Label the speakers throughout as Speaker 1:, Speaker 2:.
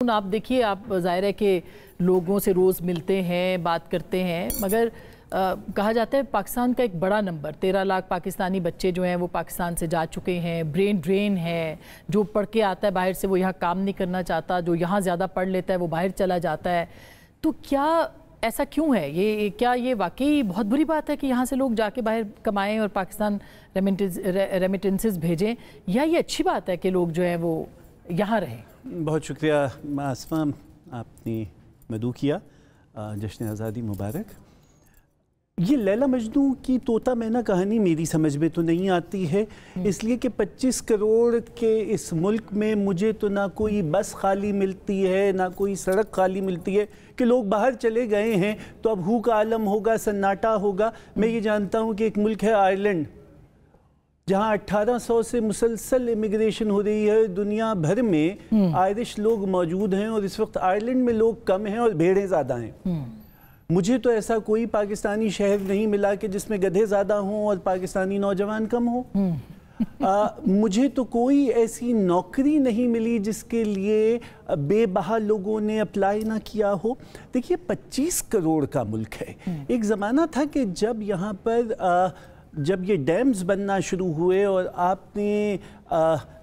Speaker 1: आप देखिए, आप ज़ाहिर है कि लोगों से रोज़ मिलते हैं, बात करते हैं, मगर कहा जाता है पाकिस्तान का एक बड़ा नंबर 13 लाख पाकिस्तानी बच्चे जो हैं वो पाकिस्तान से जा चुके हैं। ब्रेन ड्रेन है, जो पढ़ के आता है बाहर से वो यहाँ काम नहीं करना चाहता, जो यहाँ ज़्यादा पढ़ लेता है वो बाहर चला जाता है। तो क्या ऐसा क्यों है? क्या ये वाकई बहुत बुरी बात है कि यहाँ से लोग जाके बाहर कमाएं और पाकिस्तान रेमिटेंसेस भेजें, या ये अच्छी बात है कि लोग जो हैं वो यहाँ रहें?
Speaker 2: बहुत शुक्रिया आसमा, आपने मदू किया। जश्न आज़ादी मुबारक। ये लैला मजनू की तोता मैना कहानी मेरी समझ में तो नहीं आती है, इसलिए कि 25 करोड़ के इस मुल्क में मुझे तो ना कोई बस खाली मिलती है, ना कोई सड़क खाली मिलती है कि लोग बाहर चले गए हैं तो अब हू का आलम होगा, सन्नाटा होगा। मैं ये जानता हूँ कि एक मुल्क है आयरलैंड, जहाँ 1800 से मुसलसल इमिग्रेशन हो रही है। दुनिया भर में आयरिश लोग मौजूद हैं और इस वक्त आयरलैंड में लोग कम हैं और भेड़ें ज़्यादा हैं। मुझे तो ऐसा कोई पाकिस्तानी शहर नहीं मिला कि जिसमें गधे ज़्यादा हों और पाकिस्तानी नौजवान कम हों। मुझे तो कोई ऐसी नौकरी नहीं मिली जिसके लिए बेबहा लोगों ने अप्लाई ना किया हो। देखिए, 25 करोड़ का मुल्क है। एक ज़माना था कि जब यहाँ पर जब ये डैम्स बनना शुरू हुए और आपने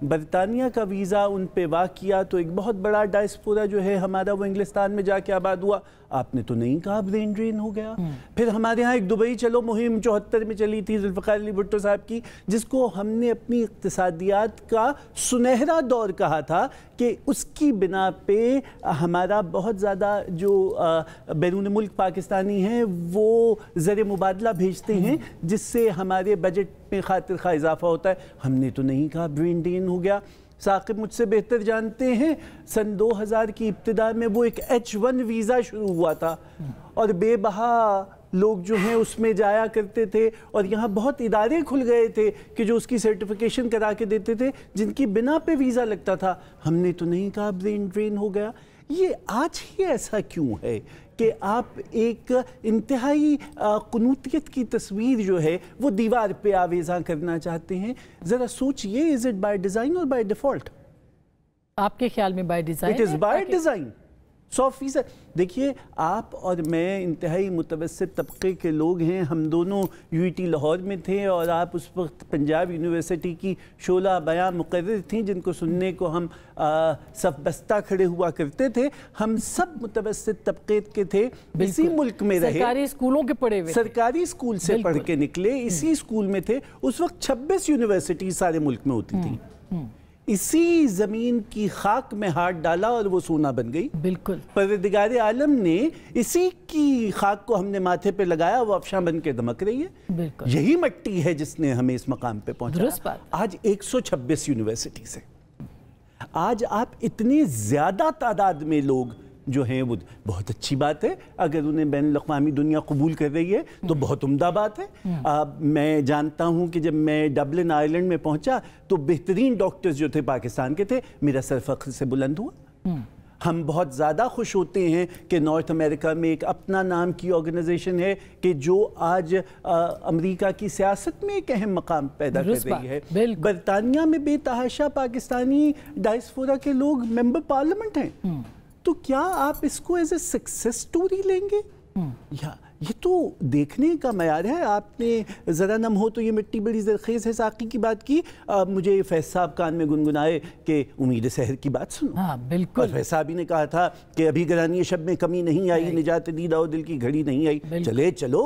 Speaker 2: बरतानिया का वीज़ा उन पे वाक़ किया तो एक बहुत बड़ा डायस्पोरा जो है हमारा वो इंग्लिस्तान में जाके आबाद हुआ। आपने तो नहीं कहा ब्रेन ड्रेन हो गया। फिर हमारे यहाँ एक दुबई चलो मुहिम 74 में चली थी जुल्फ़िकार अली भुट्टो साहब की, जिसको हमने अपनी इक़्तिसादियात का सुनहरा दौर कहा था कि उसकी बिना पे हमारा बहुत ज़्यादा जो बैरून मुल्क पाकिस्तानी हैं वो ज़र मुबादला भेजते हैं, जिससे हमारे बजट में खातिर खा इजाफा होता है। हमने तो नहीं कहा ब्रेन ड्रेन हो गया। साकिब मुझसे बेहतर जानते हैं, सन 2000 की इब्तिदा में वो एक H1 वीज़ा शुरू हुआ था और बेबहा लोग जो हैं उसमें जाया करते थे और यहाँ बहुत इदारे खुल गए थे कि जो उसकी सर्टिफिकेशन करा के देते थे, जिनकी बिना पे वीज़ा लगता था। हमने तो नहीं कहा ब्रेन ड्रेन हो गया। ये आज ही ऐसा क्यों है कि आप एक इंतहाई कुनूतियत की तस्वीर जो है वो दीवार पे आवेज़ा करना चाहते हैं? ज़रा सोचिए, इज़ इट बाय डिज़ाइन और बाय डिफ़ॉल्ट?
Speaker 1: आपके ख्याल में by design?
Speaker 2: It is by design 100%। देखिए, आप और मैं इंतहाई मुतवस्सित तबके के लोग हैं। हम दोनों यूईटी लाहौर में थे और आप उस वक्त पंजाब यूनिवर्सिटी की शोला बयां मुकर्रर थी, जिनको सुनने को हम सफ बस्ता खड़े हुआ करते थे। हम सब मुतवस्सित तबके के थे, इसी मुल्क में रहे,
Speaker 1: सरकारी स्कूलों के पढ़े हुए,
Speaker 2: सरकारी स्कूल से पढ़ के निकले, इसी स्कूल में थे। उस वक्त 26 यूनिवर्सिटी सारे मुल्क में होती थी। इसी ज़मीन की खाक में हाथ डाला और वो सोना बन गई।
Speaker 1: बिल्कुल,
Speaker 2: परवरदिगार आलम ने इसी की खाक को हमने माथे पे लगाया, वो अफशा बन के दमक रही है।
Speaker 1: बिल्कुल,
Speaker 2: यही मिट्टी है जिसने हमें इस मकाम पे पहुंचाया। आज 126 यूनिवर्सिटी से आज आप इतनी ज्यादा तादाद में लोग जो हैं वो बहुत अच्छी बात है। अगर उन्हें बैनुल अक़वामी दुनिया कबूल कर रही है तो बहुत उम्दा बात है। मैं जानता हूं कि जब मैं डबलिन आयरलैंड में पहुंचा तो बेहतरीन डॉक्टर्स जो थे पाकिस्तान के थे, मेरा सर फ़ख्र से बुलंद हुआ। हम बहुत ज़्यादा खुश होते हैं कि नॉर्थ अमेरिका में एक अपना नाम की ऑर्गेनाइजेशन है कि जो आज अमेरिका की सियासत में एक अहम मकाम पैदा कर रही है। बरतानिया में बेतहाशा पाकिस्तानी डायस्पोरा के लोग मेंबर पार्लियामेंट हैं। तो क्या आप इसको एज ए सक्सेस स्टोरी लेंगे? या ये तो देखने का मयार है। आपने ज़रा नम हो तो ये मिट्टी बड़ी ज़रख़ेज़ है साक़ी की बात की। मुझे फैज़ साहब कान में गुनगुनाए कि उम्मीद सहर की बात सुनो।
Speaker 1: हाँ, बिल्कुल।
Speaker 2: और फैज़ साहब ही ने कहा था कि अभी गरानी शब में कमी नहीं आई, निजात दीदा और दिल की घड़ी नहीं आई। चले चलो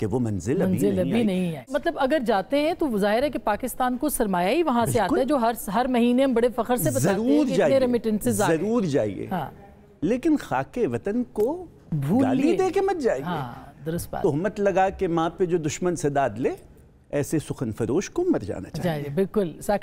Speaker 2: कि वो मंजिल अभी नहीं है।
Speaker 1: मतलब अगर जाते हैं तो ज़ाहिर है कि पाकिस्तान को सरमाया ही वहाँ से आता है, जो हर महीने हम बड़े फ़ख्र से बताते हैं कि इतने रेमिटेंसेस आ रहे हैं।
Speaker 2: ज़रूर जाइए, लेकिन खाके वतन को गाली दे के मत जाइए। तोहमत लगा के माँ पे जो दुश्मन से दाद ले, ऐसे सुखन फरोश को मर जाना चाहिए।
Speaker 1: बिल्कुल।